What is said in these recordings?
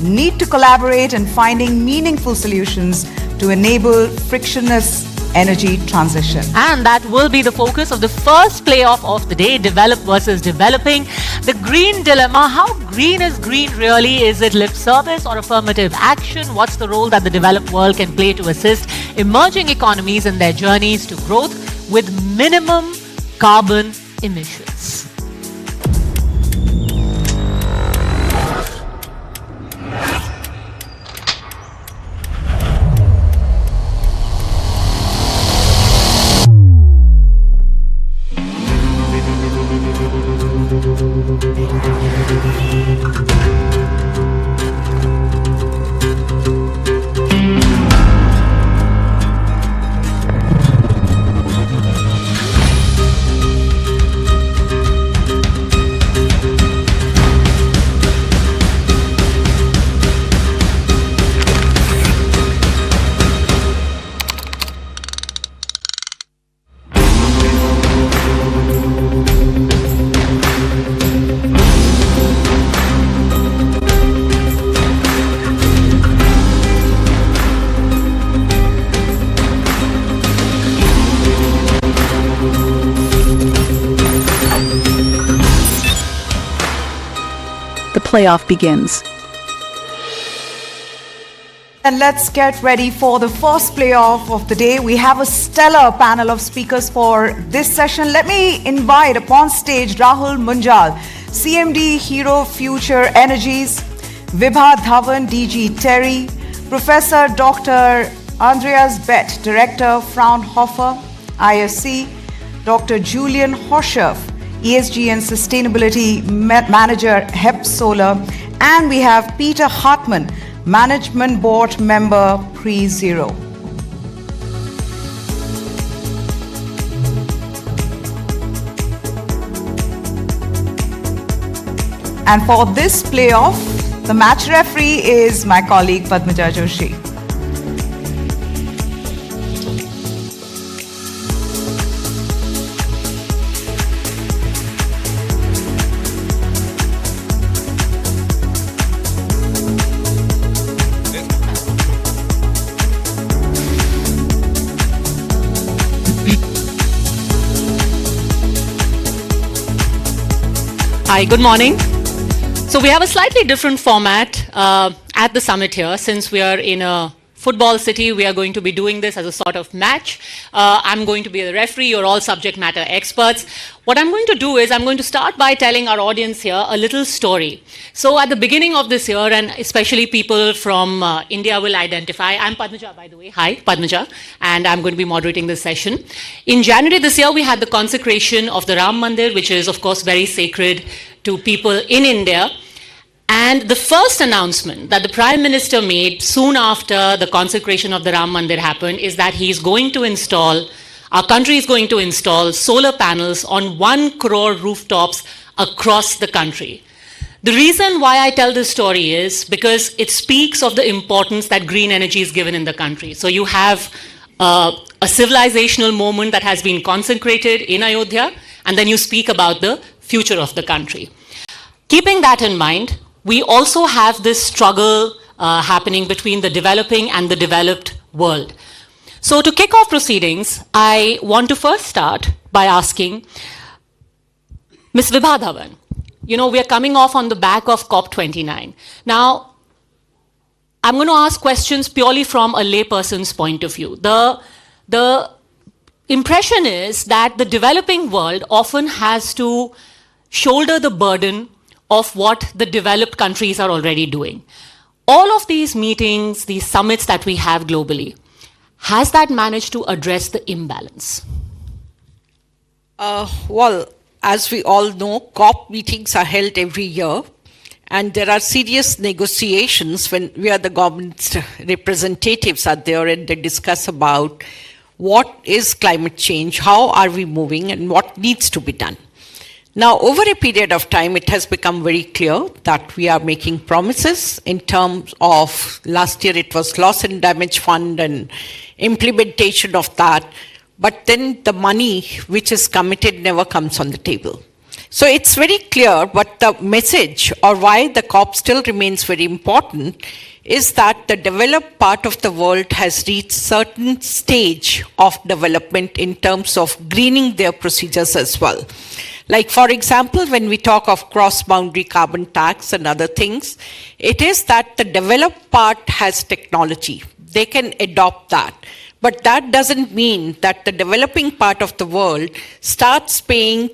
need to collaborate in finding meaningful solutions to enable frictionless energy transition. And that will be the focus of the first playoff of the day, develop versus developing. The green dilemma, how green is green really? Is it lip service or affirmative action? What's the role that the developed world can play to assist emerging economies in their journeys to growth with minimum carbon emissions? Playoff begins. And let's get ready for the first playoff of the day. We have a stellar panel of speakers for this session. Let me invite upon stage Rahul Munjal, CMD Hero Future Energies, Vibha Dhawan, DG TERI, Professor Dr. Andreas Bett, Director Fraunhofer, IFC, Dr. Julian Hochscherf, ESG and Sustainability Manager, HEP Solar, and we have Peter Hartmann, Management Board Member, Pre-Zero. And for this playoff, the match referee is my colleague Padmaja Joshi. Hi, good morning. So we have a slightly different format at the summit here. Since we are in a football city, we are going to be doing this as a sort of match. I'm going to be the referee. You're all subject matter experts. What I'm going to do is I'm going to start by telling our audience here a little story. So at the beginning of this year, and especially people from India will identify, I'm Padmaja, by the way. Hi, Padmaja. And I'm going to be moderating this session. In January this year, we had the consecration of the Ram Mandir, which is, of course, very sacred to people in India. And the first announcement that the Prime Minister made soon after the consecration of the Ram Mandir happened is that he is going to install, our country is going to install solar panels on 1 crore rooftops across the country. The reason why I tell this story is because it speaks of the importance that green energy is given in the country. So you have a civilizational moment that has been consecrated in Ayodhya, and then you speak about the future of the country. Keeping that in mind, we also have this struggle happening between the developing and the developed world. So to kick off proceedings, I want to first start by asking Ms. Vibha Dhawan. You know, we are coming off on the back of COP29. Now, I'm going to ask questions purely from a layperson's point of view. The impression is that the developing world often has to shoulder the burden of what the developed countries are already doing. All of these meetings, these summits that we have globally, has that managed to address the imbalance? Well, as we all know, COP meetings are held every year, and there are serious negotiations where the government's representatives are there and they discuss about what is climate change, how are we moving, and what needs to be done. Now, over a period of time, it has become very clear that we are making promises in terms of, last year it was loss and damage fund and implementation of that, but then the money which is committed never comes on the table. So it's very clear, but the message or why the COP still remains very important is that the developed part of the world has reached certain stage of development in terms of greening their procedures as well. Like, for example, when we talk of cross-boundary carbon tax and other things, it is that the developed part has technology. They can adopt that. But that doesn't mean that the developing part of the world starts paying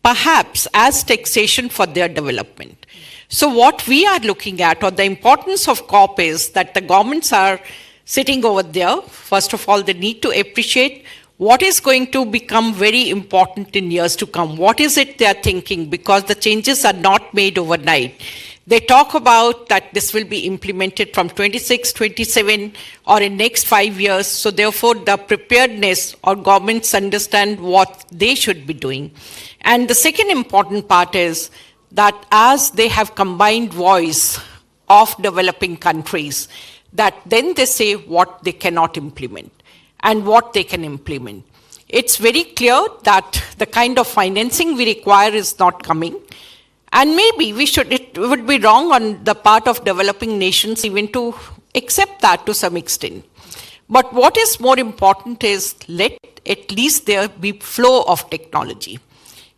perhaps as taxation for their development. So what we are looking at, or the importance of COP, is that the governments are sitting over there. First of all, they need to appreciate what is going to become very important in years to come. What is it they are thinking? Because the changes are not made overnight. They talk about that this will be implemented from 26, 27, or in next 5 years. So therefore, the preparedness or governments understand what they should be doing. And the second important part is that as they have combined voice of developing countries, that then they say what they cannot implement and what they can implement. It's very clear that the kind of financing we require is not coming. And maybe it would be wrong on the part of developing nations even to accept that to some extent. But what is more important is let at least there be flow of technology.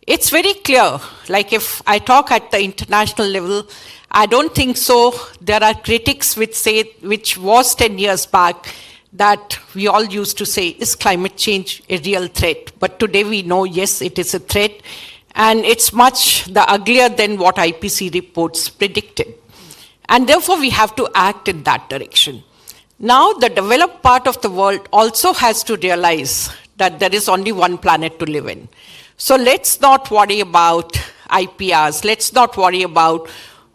It's very clear, like if I talk at the international level, I don't think so. There are critics which was 10 years back, that we all used to say, is climate change a real threat? But today we know, yes, it is a threat. And it's much the uglier than what IPC reports predicted. And therefore we have to act in that direction. Now the developed part of the world also has to realize that there is only one planet to live in. So let's not worry about IPRs. Let's not worry about,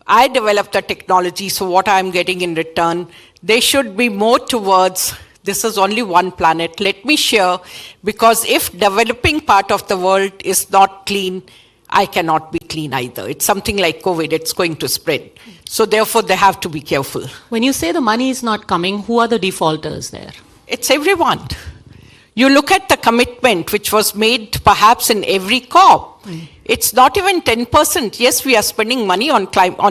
I developed the technology, so what I'm getting in return. They should be more towards, this is only one planet. Let me share, because if developing part of the world is not clean, I cannot be clean either. It's something like COVID, it's going to spread. So therefore, they have to be careful. When you say the money is not coming, who are the defaulters there? It's everyone. You look at the commitment which was made perhaps in every COP. It's not even 10%. Yes, we are spending money on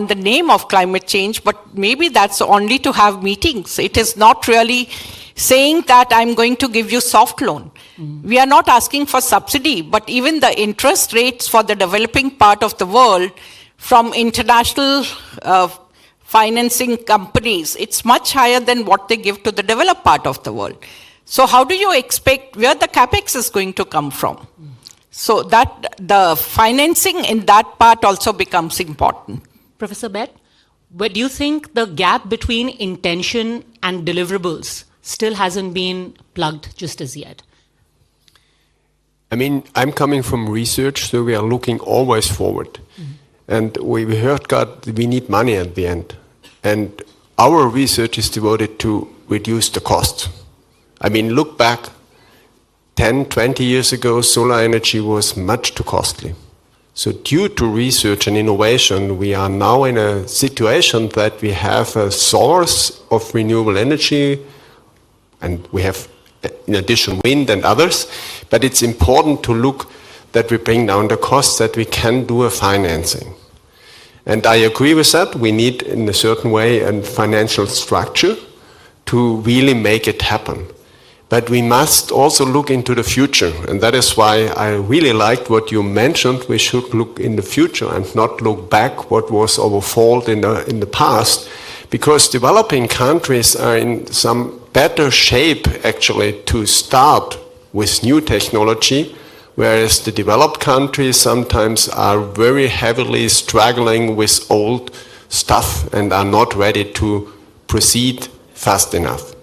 the name of climate change, but maybe that's only to have meetings. It is not really saying that I'm going to give you soft loan. We are not asking for subsidy, but even the interest rates for the developing part of the world from international financing companies, it's much higher than what they give to the developed part of the world. So how do you expect where the capex is going to come from? So that the financing in that part also becomes important. Professor Bett, where do you think the gap between intention and deliverables still hasn't been plugged just as yet? I mean, I'm coming from research, so we are looking always forward. And we heard, God, we need money at the end. And our research is devoted to reduce the costs. I mean, look back 10, 20 years ago, solar energy was much too costly. So due to research and innovation, we are now in a situation that we have a source of renewable energy, and we have, in addition, wind and others. But it's important to look that we bring down the costs, that we can do a financing. And I agree with that. We need, in a certain way, a financial structure to really make it happen. But we must also look into the future, and that is why I really liked what you mentioned. We should look in the future and not look back what was our fault in the past, because developing countries are in some better shape actually to start with new technology, whereas the developed countries sometimes are very heavily struggling with old stuff and are not ready to proceed fast enough.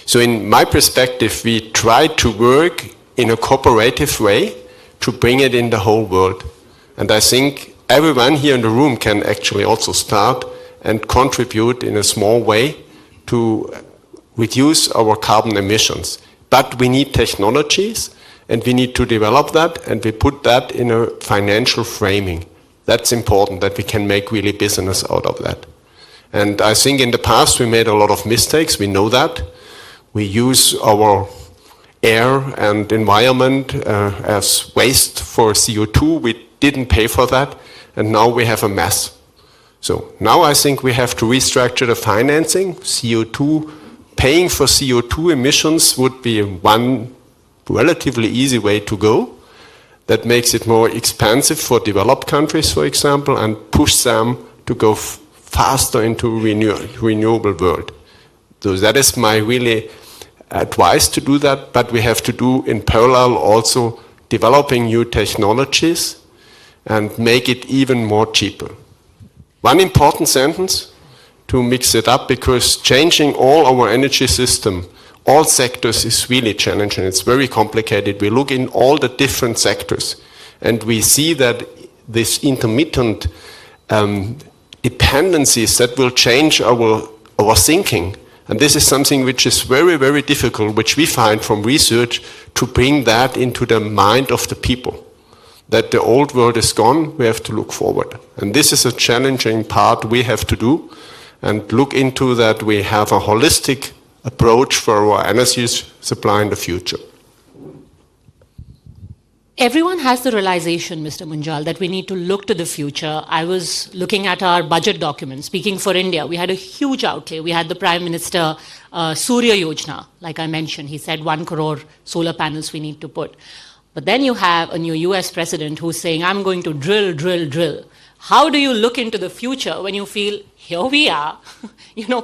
So in my perspective, we try to work in a cooperative way to bring it in the whole world. And I think everyone here in the room can actually also start and contribute in a small way to reduce our carbon emissions. But we need technologies, and we need to develop that, and we put that in a financial framing. That's important, that we can make really business out of that. And I think in the past we made a lot of mistakes, we know that. We use our air and environment as waste for CO2. We didn't pay for that, and now we have a mess. So now I think we have to restructure the financing. CO2, paying for CO2 emissions would be one relatively easy way to go. That makes it more expensive for developed countries, for example, and push them to go faster into renewable world. So that is my really advice to do that, but we have to do in parallel also developing new technologies and make it even more cheaper. One important sentence to mix it up, because changing all our energy system, all sectors is really challenging. It's very complicated. We look in all the different sectors and we see that this intermittent dependencies that will change our thinking. And this is something which is very, very difficult, which we find from research, to bring that into the mind of the people. That the old world is gone, we have to look forward. And this is a challenging part we have to do, and look into that we have a holistic approach for our energy supply in the future. Everyone has the realization, Mr. Munjal, that we need to look to the future. I was looking at our budget document. Speaking for India, we had a huge outlay. We had the Prime Minister Surya Yojana, like I mentioned. He said 1 crore solar panels we need to put. But then you have a new US president who's saying, I'm going to drill, drill, drill. How do you look into the future when you feel, here we are,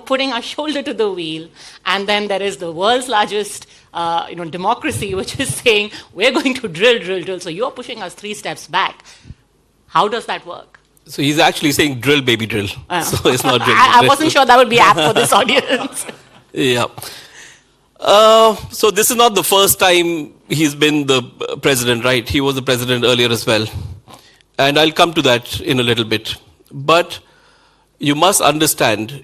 putting our shoulder to the wheel, and then there is the world's largest democracy, which is saying, we're going to drill, drill, drill. So you're pushing us 3 steps back. How does that work? So he's actually saying drill, baby, drill. So it's not drill. I wasn't sure that would be apt for this audience. Yeah. So this is not the first time he's been the president, right? He was the president earlier as well. And I'll come to that in a little bit. But you must understand,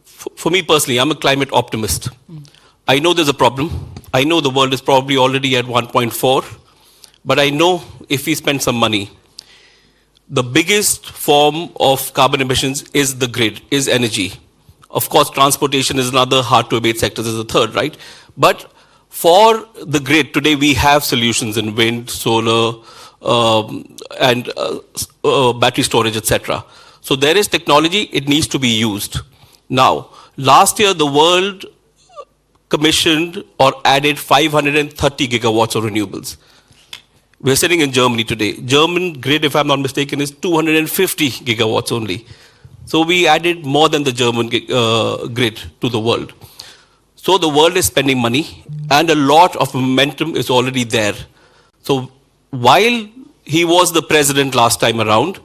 for me personally, I'm a climate optimist. I know there's a problem. I know the world is probably already at 1.4. But I know if we spend some money, the biggest form of carbon emissions is the grid, is energy. Of course, transportation is another hard-to-abate sector. There's a third, right? But for the grid, today we have solutions in wind, solar, and battery storage, etc. So there is technology, it needs to be used. Now, last year the world commissioned or added 530 gigawatts of renewables. We're sitting in Germany today. German grid, if I'm not mistaken, is 250 gigawatts only. So we added more than the German grid to the world. So the world is spending money, and a lot of momentum is already there. So while he was the president last time around,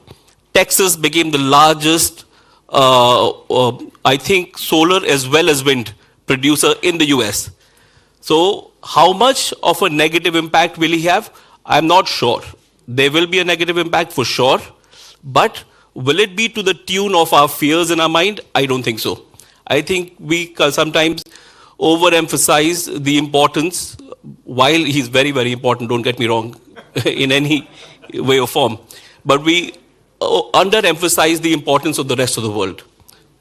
Texas became the largest, I think, solar as well as wind producer in the US. So how much of a negative impact will he have? I'm not sure. There will be a negative impact for sure, but will it be to the tune of our fears in our mind? I don't think so. I think we sometimes overemphasize the importance, while he's very, very important, don't get me wrong, in any way or form. But we underemphasize the importance of the rest of the world.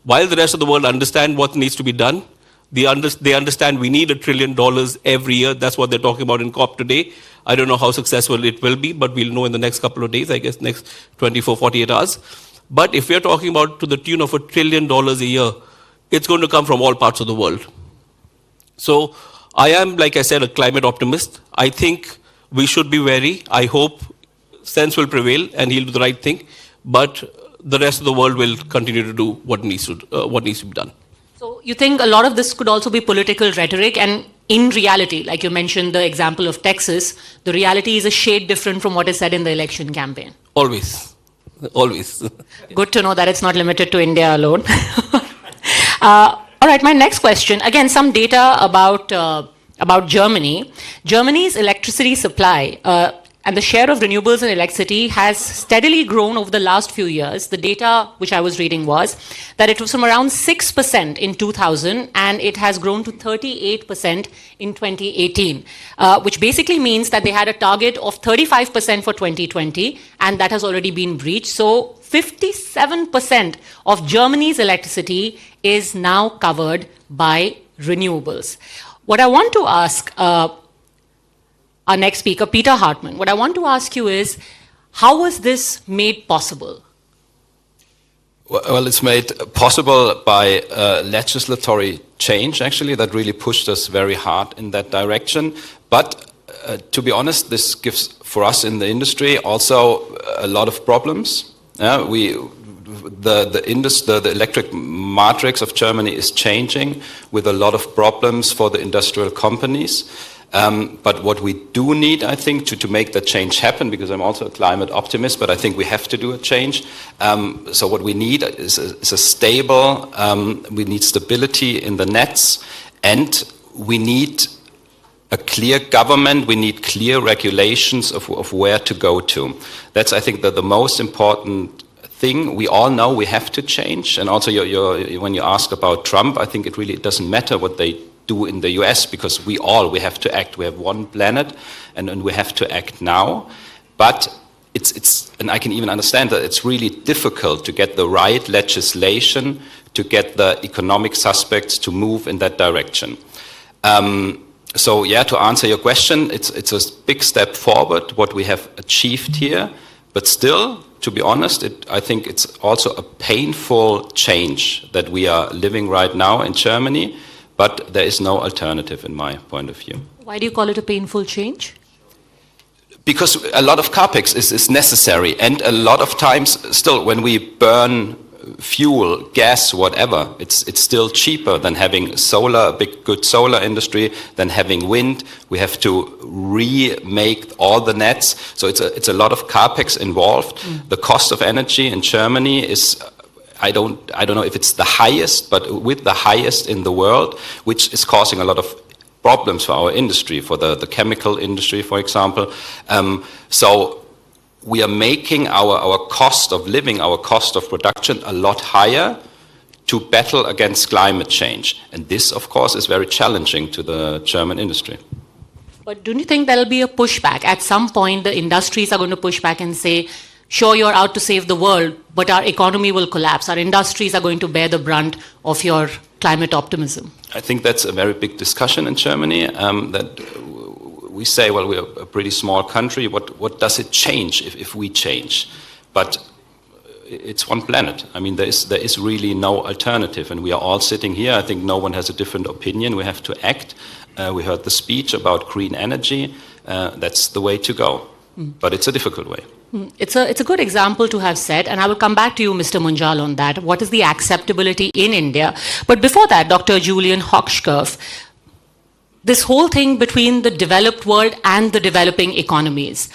While the rest of the world understand what needs to be done, they understand we need $1 trillion every year. That's what they're talking about in COP today. I don't know how successful it will be, but we'll know in the next couple of days, I guess next 24, 48 hours. But if we're talking about to the tune of $1 trillion a year, it's going to come from all parts of the world. So I am, like I said, a climate optimist. I think we should be wary. I hope sense will prevail and he'll do the right thing. But the rest of the world will continue to do what needs to be done. So you think a lot of this could also be political rhetoric, and in reality, like you mentioned the example of Texas, the reality is a shade different from what is said in the election campaign? Always. Always. Good to know that it's not limited to India alone. All right, my next question. Again, some data about Germany. Germany's electricity supply and the share of renewables in electricity has steadily grown over the last few years. The data which I was reading was that it was from around 6% in 2000 and it has grown to 38% in 2018, which basically means that they had a target of 35% for 2020 and that has already been breached. So 57% of Germany's electricity is now covered by renewables. What I want to ask our next speaker, Peter Hartmann, what I want to ask you is, How was this made possible? Well, it's made possible by legislatory change, actually, that really pushed us very hard in that direction. But to be honest, this gives, for us in the industry, also a lot of problems. The electric matrix of Germany is changing with a lot of problems for the industrial companies. But what we do need, I think, to make that change happen, because I'm also a climate optimist, but I think we have to do a change. So what we need is a stable, we need stability in the nets, and we need a clear government, we need clear regulations of where to go to. That's, I think, the most important thing. We all know we have to change. And also when you ask about Trump, I think it really doesn't matter what they do in the US, because we have to act. We have one planet, and we have to act now. But it's and I can even understand that it's really difficult to get the right legislation, to get the economic suspects to move in that direction. So yeah, to answer your question, it's a big step forward what we have achieved here, but still, to be honest, I think it's also a painful change that we are living right now in Germany, but there is no alternative in my point of view. Why do you call it a painful change? Because a lot of capex is necessary, and a lot of times still when we burn fuel, gas, whatever, it's still cheaper than having solar, a good solar industry, than having wind. We have to remake all the nets, so it's a lot of capex involved. The cost of energy in Germany is, I don't know if it's the highest, but with the highest in the world, which is causing a lot of problems for our industry, for the chemical industry, for example. So we are making our cost of living, our cost of production a lot higher to battle against climate change. And this, of course, is very challenging to the German industry. But don't you think there'll be a pushback? At some point, the industries are going to push back and say, sure, you're out to save the world, but our economy will collapse. Our industries are going to bear the brunt of your climate optimism. I think that's a very big discussion in Germany, that we say, well, we're a pretty small country. What does it change if we change? But it's one planet. I mean, there is really no alternative, and we are all sitting here. I think no one has a different opinion. We have to act. We heard the speech about green energy. That's the way to go. But it's a difficult way. It's a good example to have set, and I will come back to you, Mr. Munjal, on that. What is the acceptability in India? But before that, Dr. Julian Hochscherf, this whole thing between the developed world and the developing economies,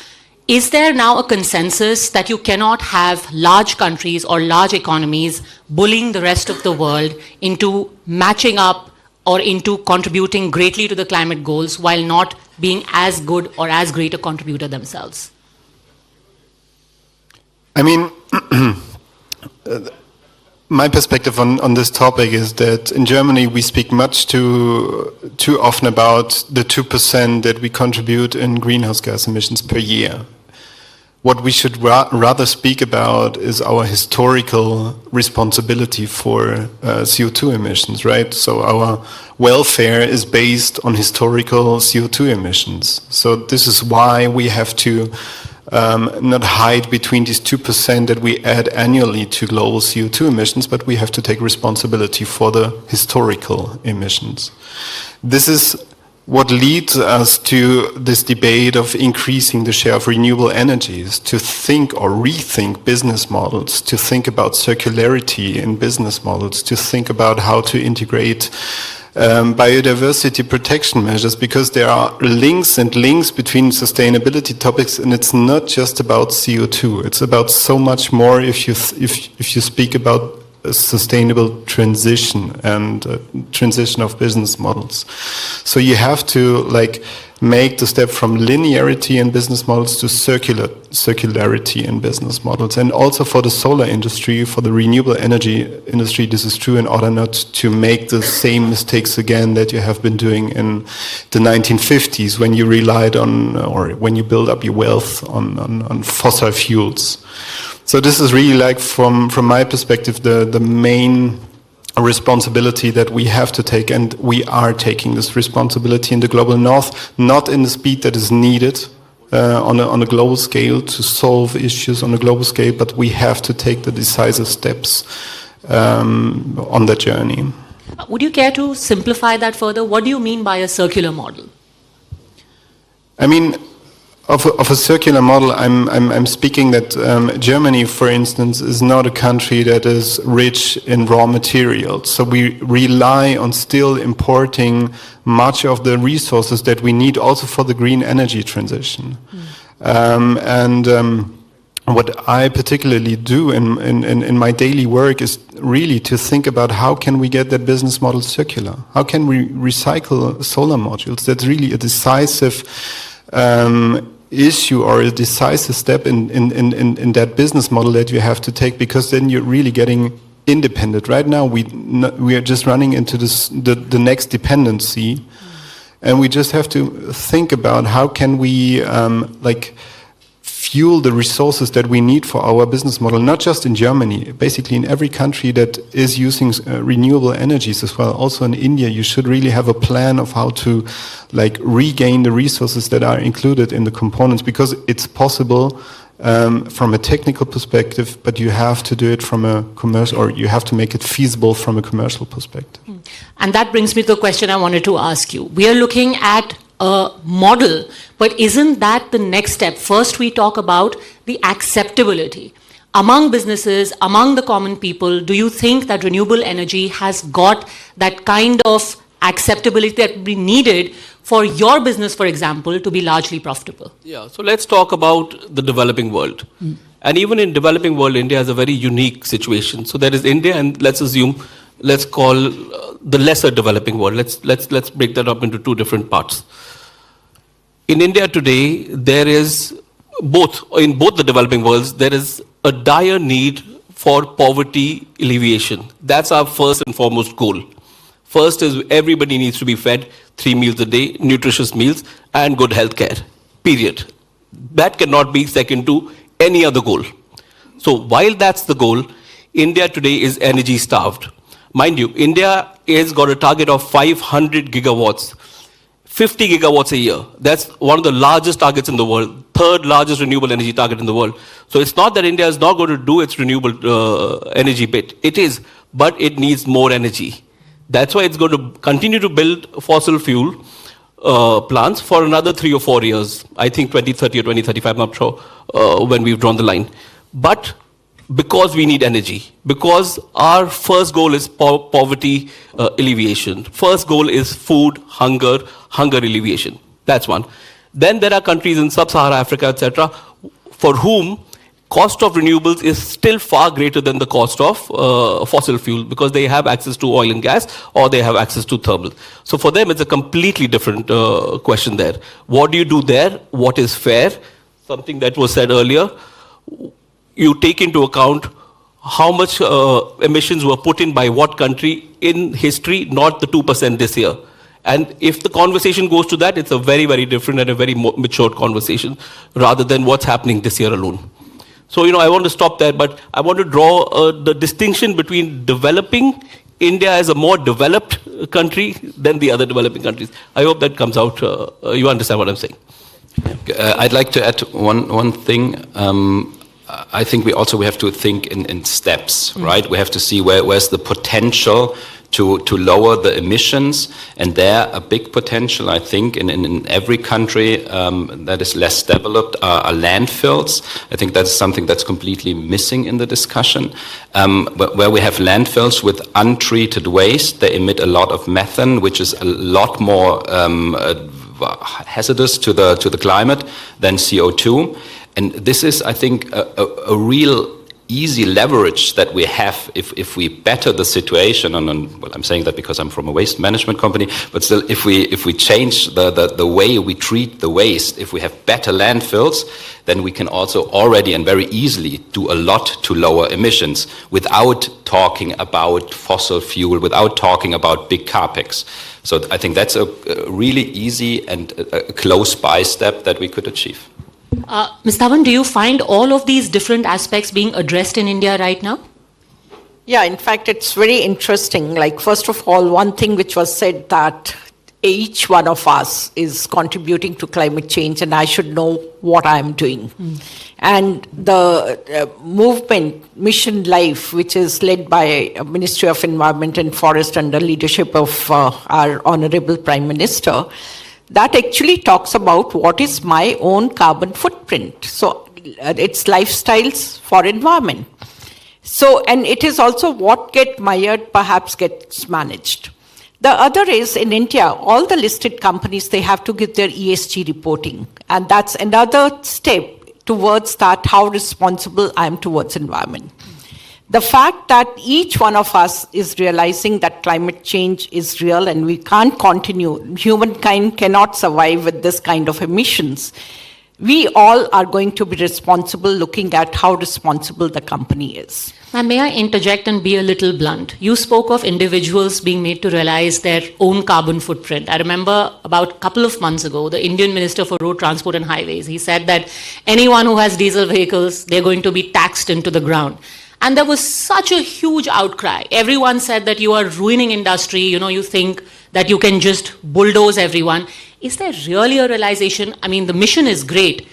is there now a consensus that you cannot have large countries or large economies bullying the rest of the world into matching up or into contributing greatly to the climate goals while not being as good or as great a contributor themselves? I mean, my perspective on this topic is that in Germany we speak much too often about the 2% that we contribute in greenhouse gas emissions per year. What we should rather speak about is our historical responsibility for CO2 emissions, right? So our welfare is based on historical CO2 emissions. So this is why we have to not hide between these 2% that we add annually to global CO2 emissions, but we have to take responsibility for the historical emissions. This is what leads us to this debate of increasing the share of renewable energies, to think or rethink business models, to think about circularity in business models, to think about how to integrate biodiversity protection measures, because there are links between sustainability topics, and it's not just about CO2. It's about so much more if you speak about a sustainable transition and transition of business models. So you have to make the step from linearity in business models to circularity in business models. And also for the solar industry, for the renewable energy industry, this is true in order not to make the same mistakes again that you have been doing in the 1950s when you relied on, or when you build up your wealth on fossil fuels. So this is really from my perspective, the main responsibility that we have to take, and we are taking this responsibility in the global north, not in the speed that is needed, on a global scale to solve issues on a global scale, but we have to take the decisive steps on that journey. Would you care to simplify that further? What do you mean by a circular model? I mean, of a circular model, I'm speaking that Germany, for instance, is not a country that is rich in raw materials. So we rely on still importing much of the resources that we need also for the green energy transition. What I particularly do in my daily work is really to think about how can we get that business model circular? How can we recycle solar modules? That's really a decisive issue or a decisive step in that business model that you have to take, because then you're really getting independent. Right now we are just running into the next dependency, and we just have to think about how can we fuel the resources that we need for our business model, not just in Germany, basically in every country that is using renewable energies as well. Also in India, you should really have a plan of how to regain the resources that are included in the components, because it's possible from a technical perspective, but you have to do it from a commercial, or you have to make it feasible from a commercial perspective. And that brings me to the question I wanted to ask you. We are looking at a model, but isn't that the next step? First, we talk about the acceptability among businesses, among the common people. Do you think that renewable energy has got that kind of acceptability that would be needed for your business, for example, to be largely profitable? Yeah, so let's talk about the developing world. And even in developing world, India has a very unique situation. So there is India, and let's call the lesser developing world. Let's break that up into two different parts. In India today, there is in both the developing worlds, there is a dire need for poverty alleviation. That's our first and foremost goal. First is everybody needs to be fed 3 meals a day, nutritious meals, and good health care, period. That cannot be second to any other goal. So while that's the goal, India today is energy starved. Mind you, India has got a target of 500 gigawatts, 50 gigawatts a year. That's one of the largest targets in the world, third largest renewable energy target in the world. So it's not that India is not going to do its renewable energy bit. It is, but it needs more energy. That's why it's going to continue to build fossil fuel plants for another 3 or 4 years. I think 2030 or 2035, I'm not sure when we've drawn the line. But because we need energy, because our first goal is poverty alleviation. First goal is food, hunger alleviation. That's one. Then there are countries in sub-Saharan Africa, etc., for whom cost of renewables is still far greater than the cost of fossil fuel, because they have access to oil and gas, or they have access to thermal. So for them, it's a completely different question there. What do you do there? What is fair? Something that was said earlier. You take into account how much emissions were put in by what country in history, not the 2% this year. And if the conversation goes to that, it's a very, very different and a very mature conversation, rather than what's happening this year alone. So, I want to stop there, but I want to draw the distinction between developing India as a more developed country than the other developing countries. I hope that comes out. You understand what I'm saying. I'd like to add one thing. I think we have to think in steps, right? We have to see where's the potential to lower the emissions, and there a big potential, I think, in every country that is less developed are landfills. I think that's something that's completely missing in the discussion. Where we have landfills with untreated waste, they emit a lot of methane, which is a lot more hazardous to the climate than CO2. And this is, I think, a real easy leverage that we have if we better the situation. Well, I'm saying that because I'm from a waste management company, but still, if we change the way we treat the waste, if we have better landfills, then we can also already and very easily do a lot to lower emissions without talking about fossil fuel, without talking about big capex. So I think that's a really easy and a close-by step that we could achieve. Ms. Dhawan, do you find all of these different aspects being addressed in India right now? Yeah, in fact, it's very interesting. First of all, one thing which was said that each one of us is contributing to climate change, and I should know what I'm doing. And the movement, Mission Life, which is led by Ministry of Environment and Forest under leadership of our Honorable Prime Minister, that actually talks about what is my own carbon footprint. So it's lifestyles for environment. So, and it is also what gets mired perhaps gets managed. The other is in India, all the listed companies, they have to give their ESG reporting. And that's another step towards that, how responsible I am towards environment. The fact that each one of us is realizing that climate change is real and we can't continue, humankind cannot survive with this kind of emissions. We all are going to be responsible looking at how responsible the company is. Now, may I interject and be a little blunt? You spoke of individuals being made to realize their own carbon footprint. I remember about a couple of months ago, the Indian Minister for Road Transport and Highways, he said that anyone who has diesel vehicles, they're going to be taxed into the ground. And there was such a huge outcry. Everyone said that you are ruining industry. You think that you can just bulldoze everyone. Is there really a realization? I mean, the mission is great,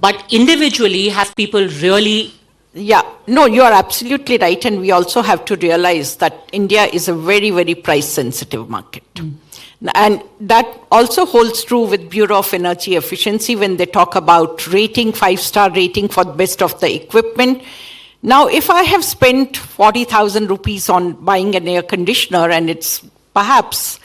but individually, have people really? Yeah, no, you are absolutely right. And we also have to realize that India is a very, very price-sensitive market. And that also holds true with Bureau of Energy Efficiency when they talk about rating, 5-star rating for the best of the equipment. Now, if I have spent 40,000 rupees on buying an air conditioner and it's perhaps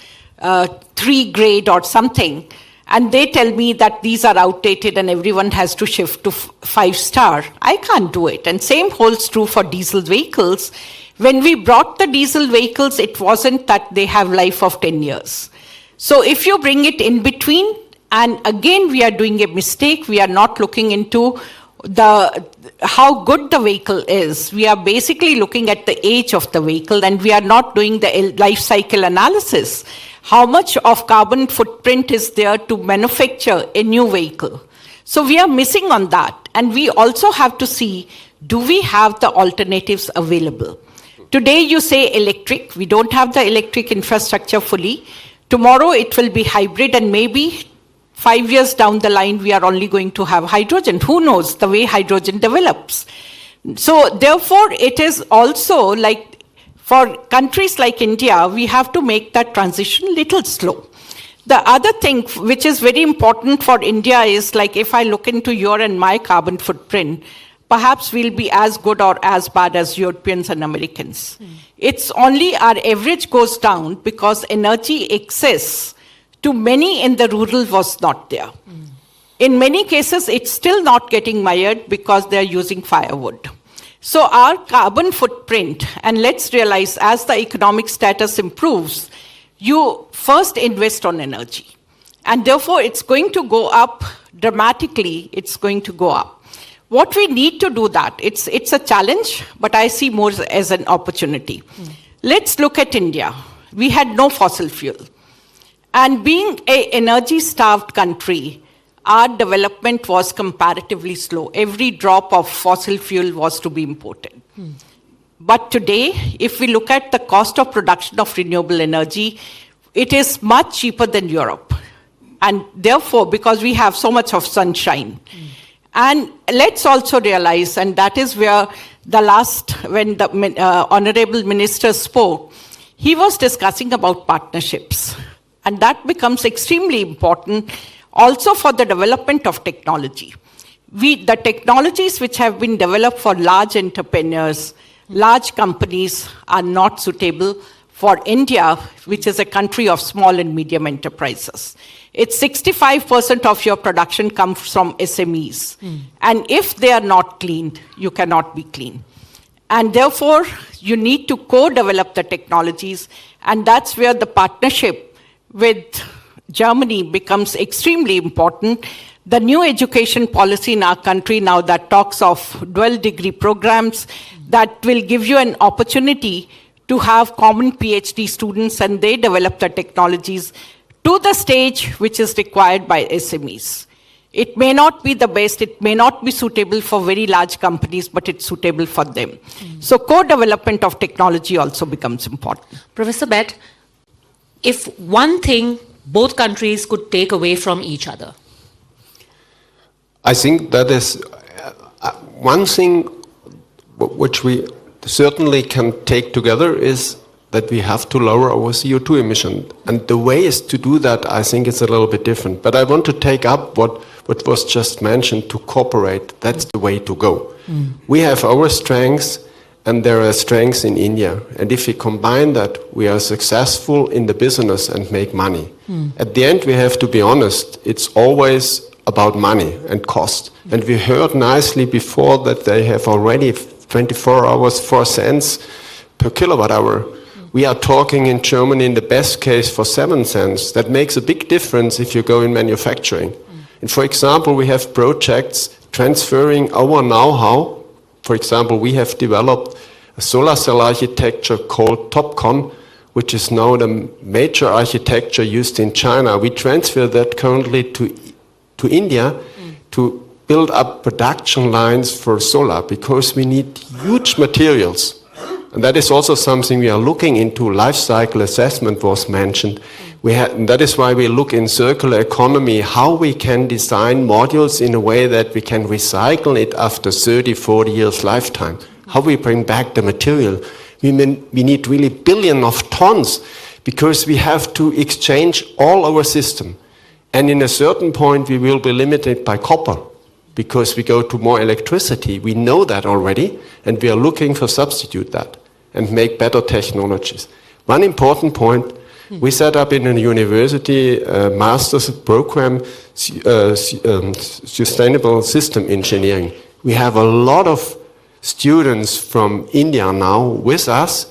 3 grade or something, and they tell me that these are outdated and everyone has to shift to 5-star, I can't do it. And same holds true for diesel vehicles. When we brought the diesel vehicles, it wasn't that they have life of 10 years. So if you bring it in between, and again we are doing a mistake, we are not looking into how good the vehicle is. We are basically looking at the age of the vehicle, and we are not doing the life cycle analysis. How much of carbon footprint is there to manufacture a new vehicle? So we are missing on that. And we also have to see, do we have the alternatives available? Today you say electric. We don't have the electric infrastructure fully. Tomorrow it will be hybrid, and maybe 5 years down the line, we are only going to have hydrogen. Who knows the way hydrogen develops? So therefore, it is also like, for countries like India, we have to make that transition little slow. The other thing which is very important for India is, like, if I look into your and my carbon footprint, perhaps we'll be as good or as bad as Europeans and Americans. It's only our average goes down because energy excess to many in the rural was not there. In many cases, it's still not getting mired because they're using firewood. So our carbon footprint, and let's realize as the economic status improves, you first invest on energy. And therefore, it's going to go up dramatically, it's going to go up. What we need to do that, it's a challenge, but I see more as an opportunity. Let's look at India. We had no fossil fuel. And being an energy-starved country, our development was comparatively slow. Every drop of fossil fuel was to be imported. But today, if we look at the cost of production of renewable energy, it is much cheaper than Europe. And therefore, because we have so much of sunshine. And let's also realize, and that is where when the Honorable Minister spoke, he was discussing about partnerships. And that becomes extremely important also for the development of technology. The technologies which have been developed for large entrepreneurs, large companies are not suitable for India, which is a country of small and medium enterprises. It's 65% of your production comes from SMEs. And if they are not cleaned, you cannot be clean. And therefore, you need to co-develop the technologies. And that's where the partnership with Germany becomes extremely important. The new education policy in our country now that talks of dual degree programs that will give you an opportunity to have common PhD students, and they develop the technologies to the stage which is required by SMEs. It may not be the best, it may not be suitable for very large companies, but it's suitable for them. So co-development of technology also becomes important. Professor Bett, if one thing both countries could take away from each other? I think that is one thing which we certainly can take together is that we have to lower our CO2 emission. And the ways to do that, I think, is a little bit different. But I want to take up what was just mentioned, to cooperate. That's the way to go. We have our strengths, and there are strengths in India. And if we combine that, we are successful in the business and make money. At the end, we have to be honest. It's always about money and cost. And we heard nicely before that they have already 24 hours, 4 cents per kilowatt hour. We are talking in Germany in the best case for 7 cents. That makes a big difference if you go in manufacturing. And for example, we have projects transferring our know-how. For example, we have developed a solar cell architecture called TOPCon, which is now the major architecture used in China. We transfer that currently to India to build up production lines for solar, because we need huge materials. And that is also something we are looking into. Life cycle assessment was mentioned. And that is why we look in circular economy, how we can design modules in a way that we can recycle it after 30, 40 years lifetime. How we bring back the material. We need really billions of tons, because we have to exchange all our system. And in a certain point, we will be limited by copper, because we go to more electricity. We know that already, and we are looking for substitute that and make better technologies. One important point, we set up in a university a master's program, Sustainable System Engineering. We have a lot of students from India now with us,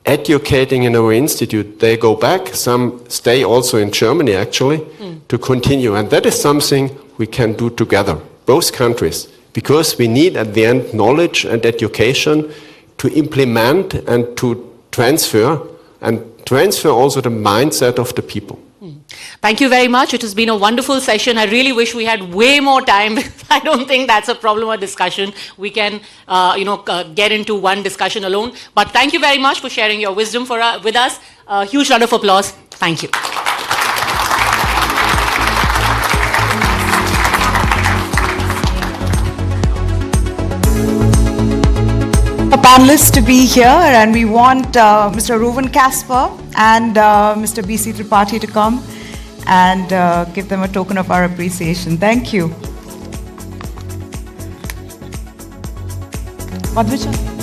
educating in our institute. They go back, some stay also in Germany actually, to continue. And that is something we can do together, both countries, because we need at the end knowledge and education to implement and to transfer also the mindset of the people. Thank you very much. It has been a wonderful session. I really wish we had way more time. I don't think that's a problem or discussion. We can, get into one discussion alone. But thank you very much for sharing your wisdom with us. A huge round of applause. Thank you. Panelists to be here, and we want Mr. Reuven Kasper and Mr. B.C. Tripathi to come and give them a token of our appreciation. Thank you. Madhur.